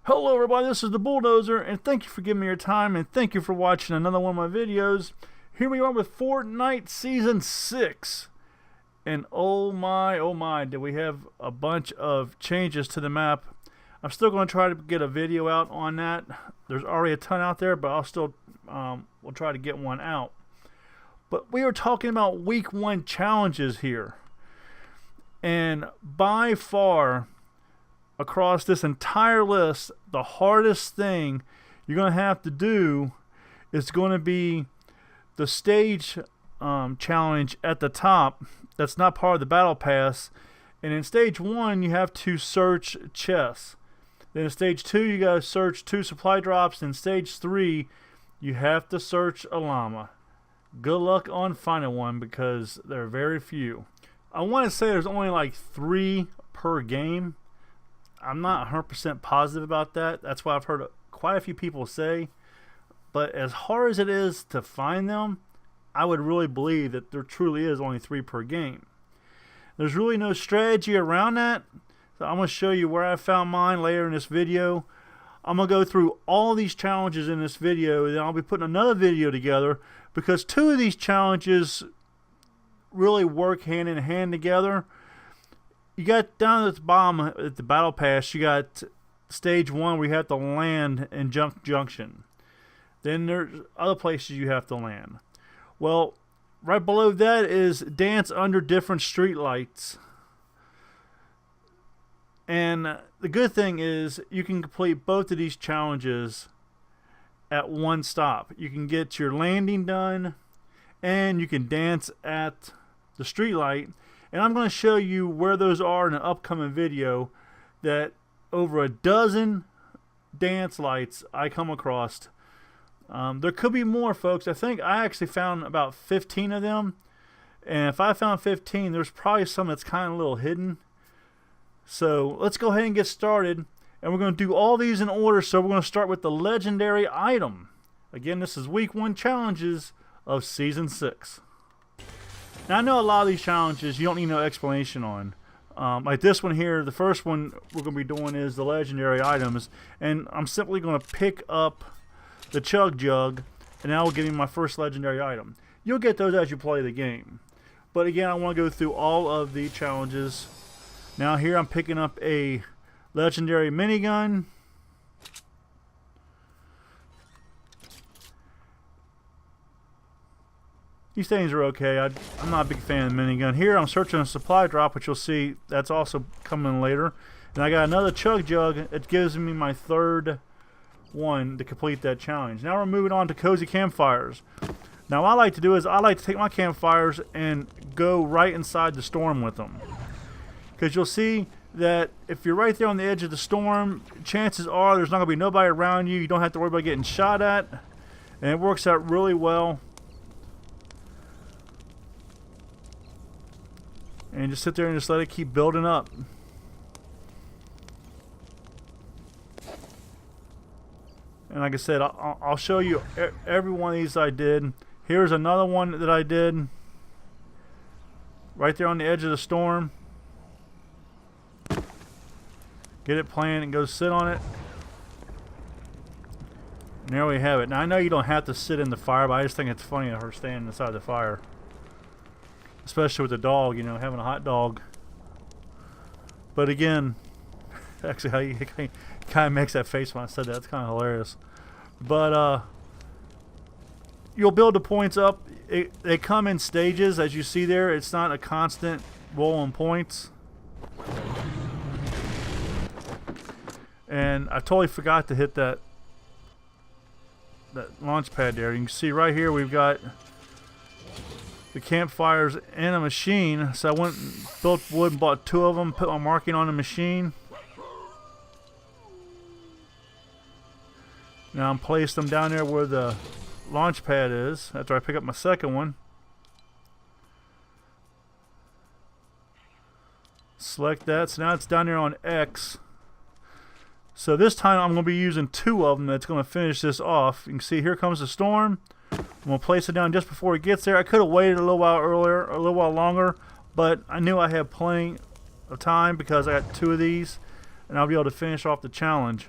Hello everybody, this is the Bulldozer, and thank you for giving me your time, and thank you for watching another one of my videos. Here we are with Fortnite Season 6. And oh my, do we have a bunch of changes to the map. I'm still going to try to get a video out on that. There's already a ton out there, but I'll still we'll try to get one out. But we are talking about Week 1 challenges here. And by far, across this entire list, the hardest thing you're going to have to do is going to be the stage challenge at the top. That's not part of the battle pass. And in stage 1 you have to search chests. Then in stage 2 you got to search 2 supply drops. In stage 3 you have to search a llama. Good luck on finding one because there are very few. I want to say there's only like 3 per game. I'm not 100% positive about that. That's what I've heard quite a few people say. But as hard as it is to find them, I would really believe that there truly is only 3 per game. There's really no strategy around that. So I'm going to show you where I found mine later in this video. I'm going to go through all these challenges in this video, and then I'll be putting another video together because 2 of these challenges really work hand in hand together. You got down at the bottom at the battle pass, you got stage 1 where you have to land in Junk Junction. Then there's other places you have to land. Well, right below that is dance under different street lights. And the good thing is you can complete both of these challenges at one stop. You can get your landing done and you can dance at the street light. And I'm going to show you where those are in an upcoming video. That over a dozen dance lights I come across. There could be more, folks. I think I actually found about 15 of them. And if I found 15, there's probably some that's kind of a little hidden. So let's go ahead and get started. And we're going to do all these in order. So we're going to start with the legendary item. Again, this is Week 1 challenges of Season 6. Now I know a lot of these challenges you don't need no explanation on. Like this one here, the first one we're going to be doing is the legendary items. And I'm simply going to pick up the Chug Jug, and that will give me my first legendary item. You'll get those as you play the game. But again, I want to go through all of the challenges. Now here I'm picking up a legendary minigun. These things are okay. I'm not a big fan of the minigun. Here I'm searching a supply drop, which you'll see that's also coming later. And I got another Chug Jug. It gives me my third one to complete that challenge. Now we're moving on to cozy campfires. Now what I like to do is I like to take my campfires and go right inside the storm with them. Because you'll see that if you're right there on the edge of the storm, chances are there's not going to be nobody around you. You don't have to worry about getting shot at. And it works out really well. And just sit there and just let it keep building up. And like I said, I'll show you every one of these I did. Here's another one that I did. Right there on the edge of the storm. Get it planted and go sit on it. And there we have it. Now I know you don't have to sit in the fire, but I just think it's funny of her standing inside the fire. Especially with the dog, you know, having a hot dog. But again, actually how you kind of makes that face when I said that. It's kind of hilarious. But you'll build the points up. They come in stages, as you see there. It's not a constant roll on points. And I totally forgot to hit that launch pad there. You can see right here we've got the campfires and a machine. So I went and built wood and bought 2 of them, put my marking on the machine. Now I'm placed them down there where the launch pad is after I pick up my second one. Select that. So now it's down there on X. So this time I'm going to be using 2 of them. That's going to finish this off. You can see here comes the storm. I'm going to place it down just before it gets there. I could have waited a little while earlier, or a little while longer, but I knew I had plenty of time because I got 2 of these, and I'll be able to finish off the challenge.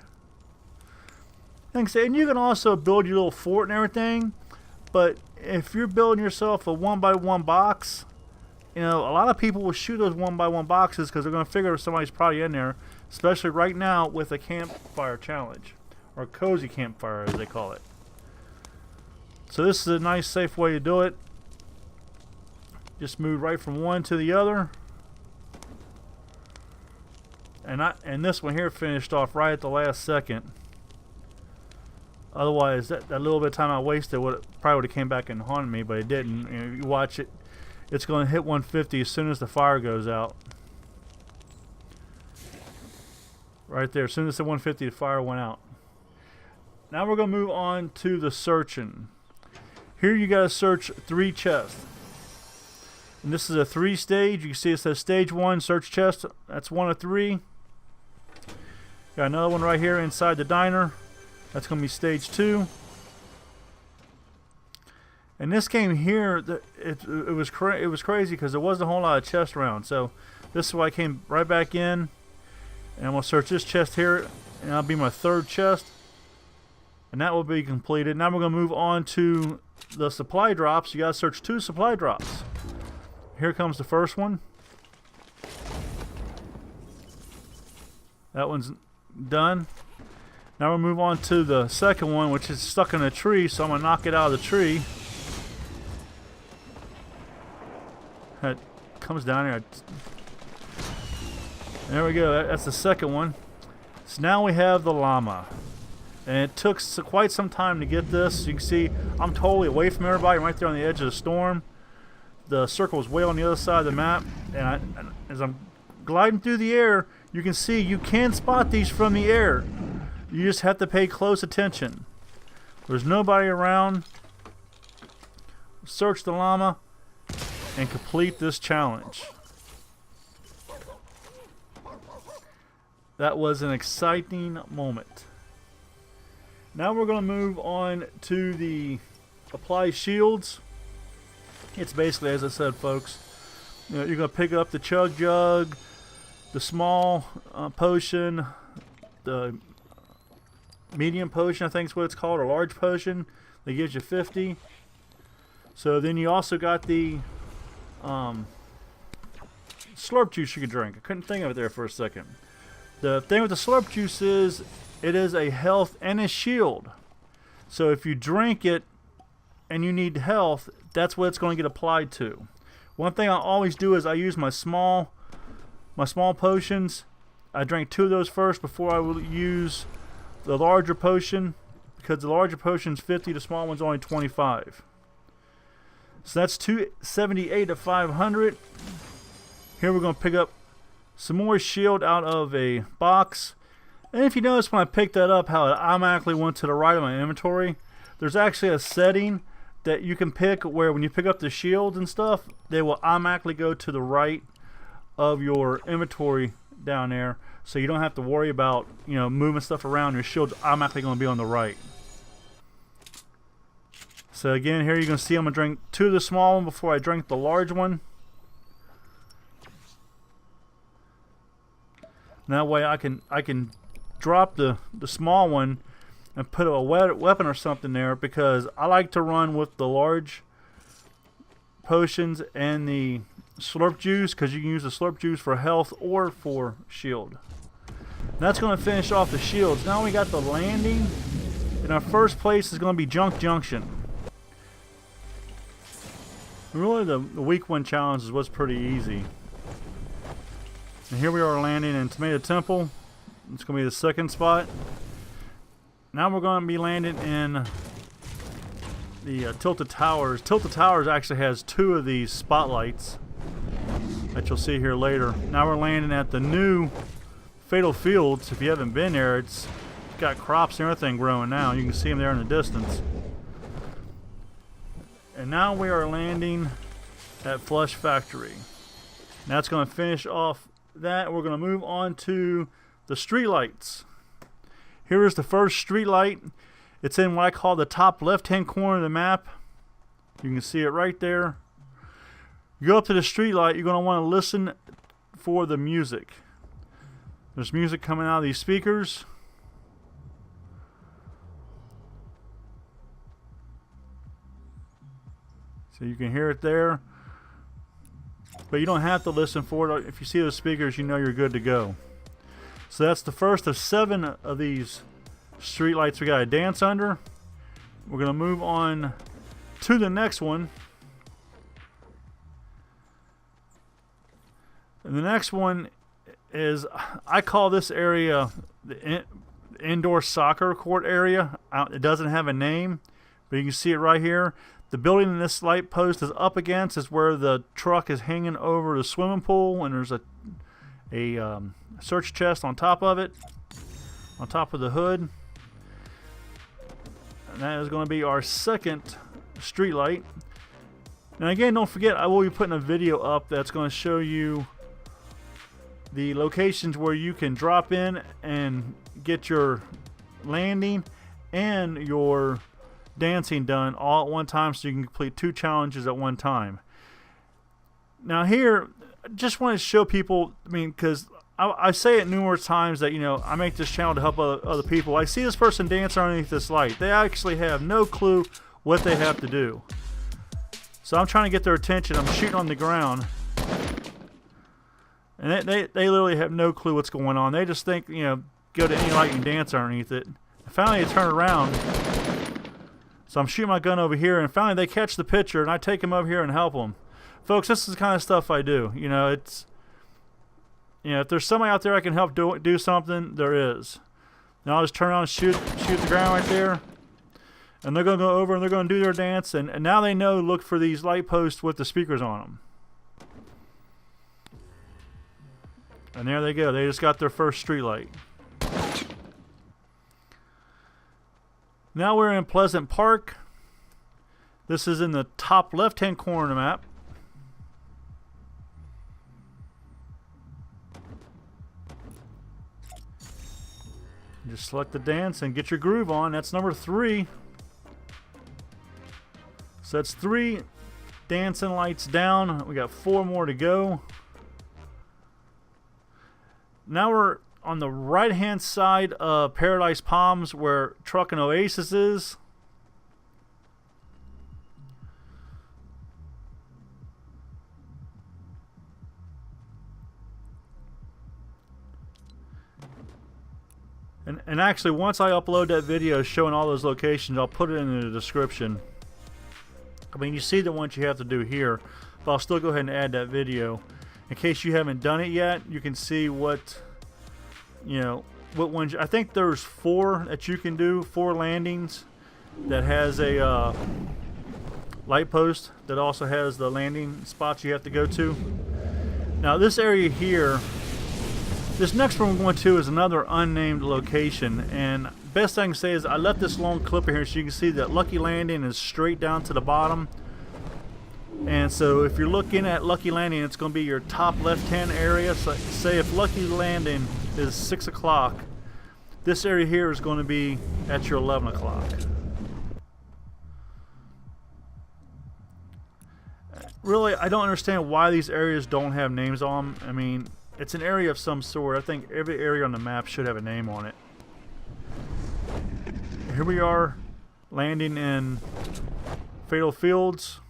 Thanks. And you can also build your little fort and everything, but if you're building yourself a 1x1 box, you know, a lot of people will shoot those 1x1 boxes because they're going to figure somebody's probably in there, especially right now with a campfire challenge, or cozy campfire as they call it. So this is a nice safe way to do it. Just move right from one to the other. And this one here finished off right at the last second. Otherwise, that little bit of time I wasted probably would have came back and haunted me, but it didn't. You know, you watch it, it's going to hit 150 as soon as the fire goes out. Right there, as soon as the 150, the fire went out. Now we're going to move on to the searching. Here you got to search 3 chests. And this is a 3-stage. You can see it says stage 1, search chest. That's 1 of 3. Got another one right here inside the diner. That's going to be stage 2. And this game here, it was crazy because there wasn't a whole lot of chests around. So this is why I came right back in. And I'm going to search this chest here. And that'll be my 3rd chest. And that will be completed. Now we're going to move on to the supply drops. You got to search 2 supply drops. Here comes the first one. That one's done. Now we'll move on to the second one, which is stuck in a tree, so I'm going to knock it out of the tree. That comes down here. There we go. That's the second one. So now we have the llama. And it took quite some time to get this. You can see I'm totally away from everybody. I'm right there on the edge of the storm. The circle is way on the other side of the map. And as I'm gliding through the air, you can see you can spot these from the air. You just have to pay close attention. There's nobody around. Search the llama and complete this challenge. That was an exciting moment. Now we're going to move on to the apply shields. It's basically, as I said, folks, you know, you're going to pick up the chug jug, the small potion, the medium potion, I think is what it's called, or large potion that gives you 50. So then you also got the slurp juice you can drink. I couldn't think of it there for a second. The thing with the slurp juice is it is a health and a shield. So if you drink it and you need health, that's what it's going to get applied to. One thing I always do is I use my small potions. I drink 2 of those first before I will use the larger potion, because the larger potion's 50, the small one's only 25. So that's 278 of 500. Here we're going to pick up some more shield out of a box. And if you notice when I picked that up how it automatically went to the right of my inventory, there's actually a setting that you can pick where when you pick up the shields and stuff, they will automatically go to the right of your inventory down there, so you don't have to worry about, you know, moving stuff around. Your shield's automatically going to be on the right. So again, here you can see I'm going to drink 2 of the small one before I drink the large one. And that way I can drop the small one and put a weapon or something there, because I like to run with the large potions and the slurp juice, because you can use the slurp juice for health or for shield. And that's going to finish off the shields. Now we got the landing. In our first place is going to be Junk Junction. Really the week 1 challenge was pretty easy. And here we are landing in Tomato Temple. It's going to be the second spot. Now we're going to be landing in the Tilted Towers. Tilted Towers actually has 2 of these spotlights that you'll see here later. Now we're landing at the new Fatal Fields. If you haven't been there, it's got crops and everything growing now. You can see them there in the distance. And now we are landing at Flush Factory. Now it's going to finish off that, we're going to move on to the street lights. Here is the first street light. It's in what I call the top left-hand corner of the map. You can see it right there. You go up to the street light, you're going to want to listen for the music. There's music coming out of these speakers. So you can hear it there. But you don't have to listen for it. If you see those speakers, you know you're good to go. So that's the first of 7 of these street lights we got to dance under. We're going to move on to the next one. And the next one is, I call this area the indoor soccer court area. It doesn't have a name, but you can see it right here. The building this light post is up against is where the truck is hanging over the swimming pool, and there's a search chest on top of it, on top of the hood. And that is going to be our second street light. And again, don't forget, I will be putting a video up that's going to show you the locations where you can drop in and get your landing and your dancing done all at one time, so you can complete 2 challenges at one time. Now here, I just want to show people, I mean, because I say it numerous times that, you know, I make this channel to help other people. I see this person dance underneath this light. They actually have no clue what they have to do. So I'm trying to get their attention. I'm shooting on the ground. And they literally have no clue what's going on. They just think, you know, go to any light and dance underneath it. And finally they turn around. So I'm shooting my gun over here, and finally they catch the picture, and I take them over here and help them. Folks, this is the kind of stuff I do. You know, it's, you know, if there's somebody out there I can help do something, there is. Now I'll just turn around and shoot the ground right there. And they're going to go over and they're going to do their dance. And now they know, look for these light posts with the speakers on them. And there they go. They just got their first street light. Now we're in Pleasant Park. This is in the top left-hand corner of the map. Just select the dance and get your groove on. That's number 3. So that's 3 dancing lights down. We got 4 more to go. Now we're on the right-hand side of Paradise Palms, where Truck and Oasis is. And actually, once I upload that video showing all those locations, I'll put it in the description. I mean, you see the ones you have to do here, but I'll still go ahead and add that video. In case you haven't done it yet, you can see what, you know, what ones. I think there's 4 that you can do, 4 landings that has a light post that also has the landing spots you have to go to. Now this area here, this next one we're going to is another unnamed location, and best I can say is I left this long clip here so you can see that Lucky Landing is straight down to the bottom. And so if you're looking at Lucky Landing, it's going to be your top left-hand area. So say if Lucky Landing is 6 o'clock, this area here is going to be at your 11 o'clock. Really, I don't understand why these areas don't have names on them. I mean, it's an area of some sort. I think every area on the map should have a name on it. Here we are, landing in Fatal Fields.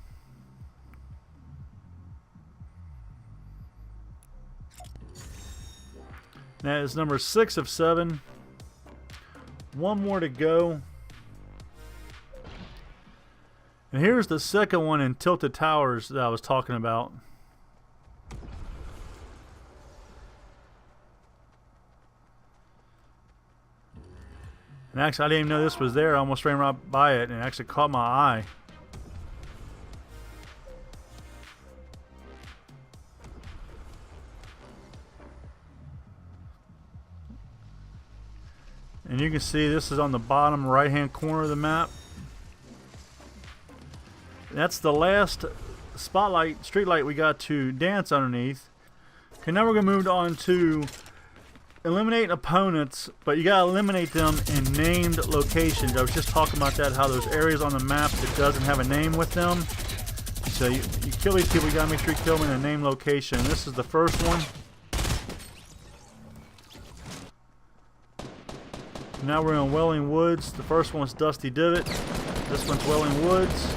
That is number 6 of 7. 1 more to go. And here's the second one in Tilted Towers that I was talking about. And actually, I didn't even know this was there. I almost ran right by it and it actually caught my eye. And you can see this is on the bottom right-hand corner of the map. That's the last spotlight, street light we got to dance underneath. Okay, now we're going to move on to eliminate opponents, but you gotta eliminate them in named locations. I was just talking about that, how there's areas on the map that doesn't have a name with them. So you kill these people, you gotta make sure you kill them in a named location. And this is the first one. Now we're in Welling Woods. The first one's Dusty Divot. This one's Welling Woods.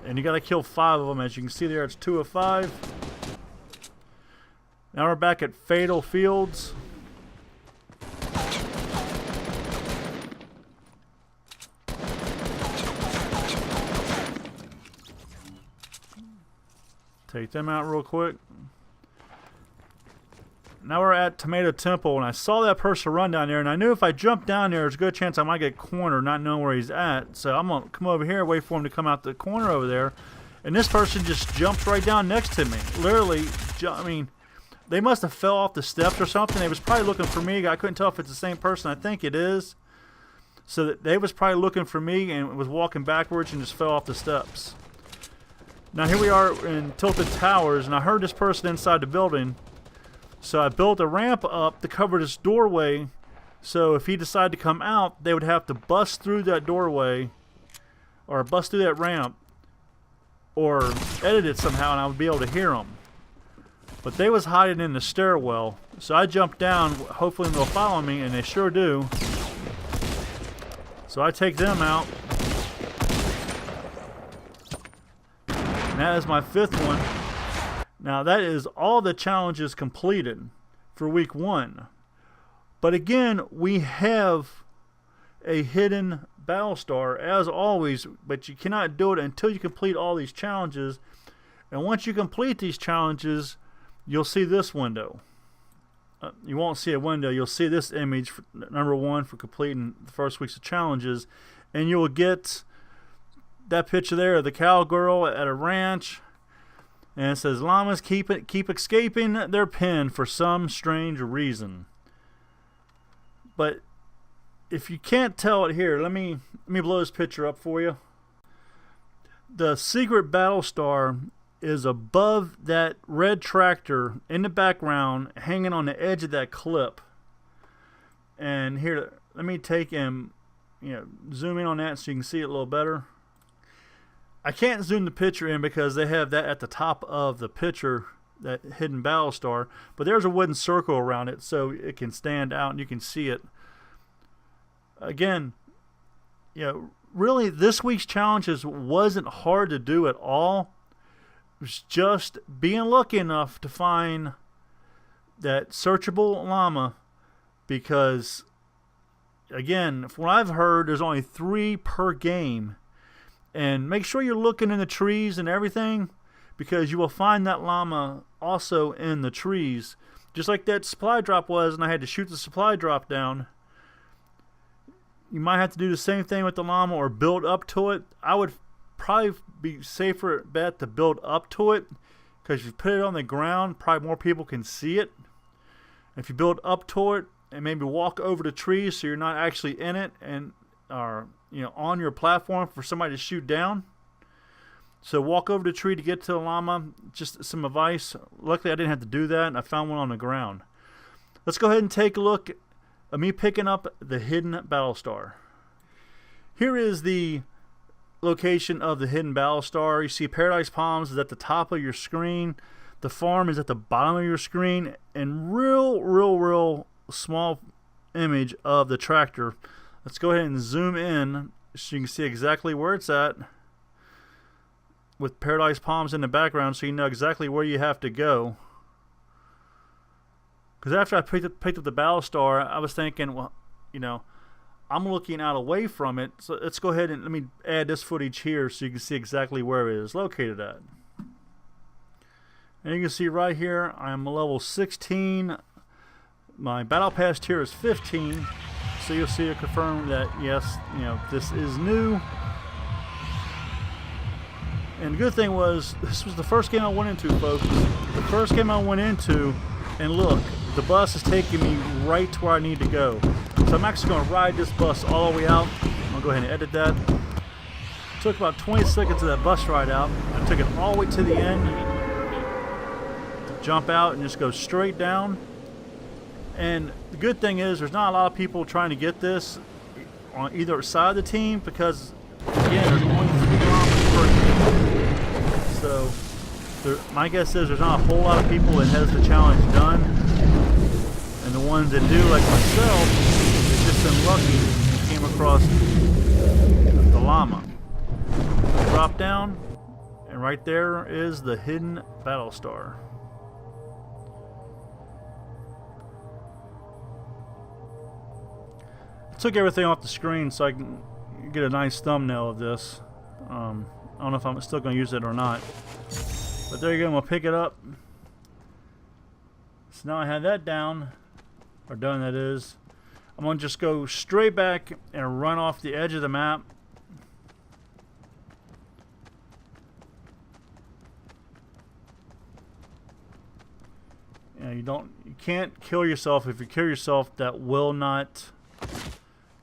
And you gotta kill 5 of them. As you can see there, it's 2 of 5. Now we're back at Fatal Fields. Take them out real quick. Now we're at Tomato Temple, and I saw that person run down there, and I knew if I jumped down there, there's a good chance I might get cornered, not knowing where he's at. So I'm going to come over here, wait for him to come out the corner over there. And this person just jumps right down next to me. Literally, I mean, they must have fell off the steps or something. They was probably looking for me. I couldn't tell if it's the same person. I think it is. So that they was probably looking for me and was walking backwards and just fell off the steps. Now here we are in Tilted Towers, and I heard this person inside the building. So I built a ramp up to cover this doorway. So if he decided to come out, they would have to bust through that doorway or bust through that ramp or edit it somehow, and I would be able to hear them. But they was hiding in the stairwell, so I jumped down, hopefully they'll follow me, and they sure do. So I take them out. And that is my 5th one. Now that is all the challenges completed for week 1. But again, we have a hidden battle star as always, but you cannot do it until you complete all these challenges. And once you complete these challenges, you'll see this window. You won't see a window. You'll see this image, for number 1, for completing the first weeks of challenges. And you'll get that picture there of the cowgirl at a ranch. And it says, llamas keep escaping their pen for some strange reason. But if you can't tell it here, let me blow this picture up for you. The secret battle star is above that red tractor in the background, hanging on the edge of that clip. And here, let me take and zoom in on that so you can see it a little better. I can't zoom the picture in because they have that at the top of the picture, that hidden battle star. But there's a wooden circle around it so it can stand out and you can see it. Again, really this week's challenges wasn't hard to do at all. It was just being lucky enough to find that searchable llama, because again, from what I've heard, there's only 3 per game. And make sure you're looking in the trees and everything, because you will find that llama also in the trees. Just like that supply drop was, and I had to shoot the supply drop down. You might have to do the same thing with the llama or build up to it. I would probably be safer bet to build up to it, because if you put it on the ground, probably more people can see it. If you build up to it and maybe walk over the trees so you're not actually in it and are on your platform for somebody to shoot down. So walk over the tree to get to the llama. Just some advice. Luckily I didn't have to do that, and I found one on the ground. Let's go ahead and take a look at me picking up the hidden battle star. Here is the location of the hidden battle star. You see Paradise Palms is at the top of your screen. The farm is at the bottom of your screen, and real small image of the tractor. Let's go ahead and zoom in so you can see exactly where it's at, with Paradise Palms in the background, so you know exactly where you have to go. Because after I picked up the battle star, I was thinking, well, I'm looking out away from it, so let's go ahead and let me add this footage here so you can see exactly where it is located at. And you can see right here, I am level 16. My battle pass tier is 15. So you'll see it confirm that yes, this is new. And the good thing was, this was the first game I went into, folks. The first game I went into, and look, the bus is taking me right to where I need to go. So I'm actually going to ride this bus all the way out. I'll go ahead and edit that. Took about 20 seconds of that bus ride out. I took it all the way to the end. Jump out and just go straight down. And the good thing is there's not a lot of people trying to get this on either side of the team because, again, there's only 3 kilometers per team. So my guess is there's not a whole lot of people that has the challenge done. And the ones that do, like myself, have just been lucky and came across the llama. Drop down, and right there is the hidden battle star. Took everything off the screen so I can get a nice thumbnail of this. I don't know if I'm still going to use it or not. But there you go, I'm going to pick it up. So now I have that down, or done that is. I'm going to just go straight back and run off the edge of the map. You can't kill yourself. If you kill yourself, that will not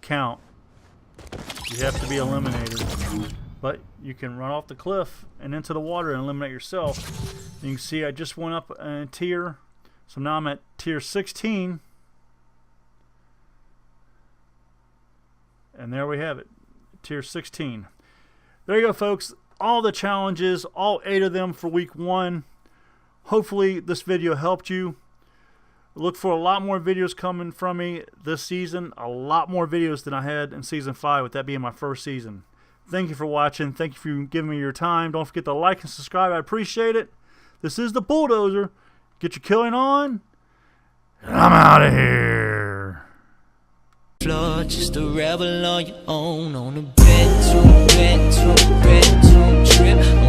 count. You have to be eliminated. But you can run off the cliff and into the water and eliminate yourself. And you can see I just went up a tier. So now I'm at tier 16. And there we have it. Tier 16. There you go, folks. All the challenges, all 8 of them for week 1. Hopefully this video helped you. Look for a lot more videos coming from me this season. A lot more videos than I had in Season 5, with that being my first season. Thank you for watching. Thank you for giving me your time. Don't forget to like and subscribe. I appreciate it. This is the Bulldozer. Get your killing on. And I'm out of here. Just a rebel on your own on a bed to trip.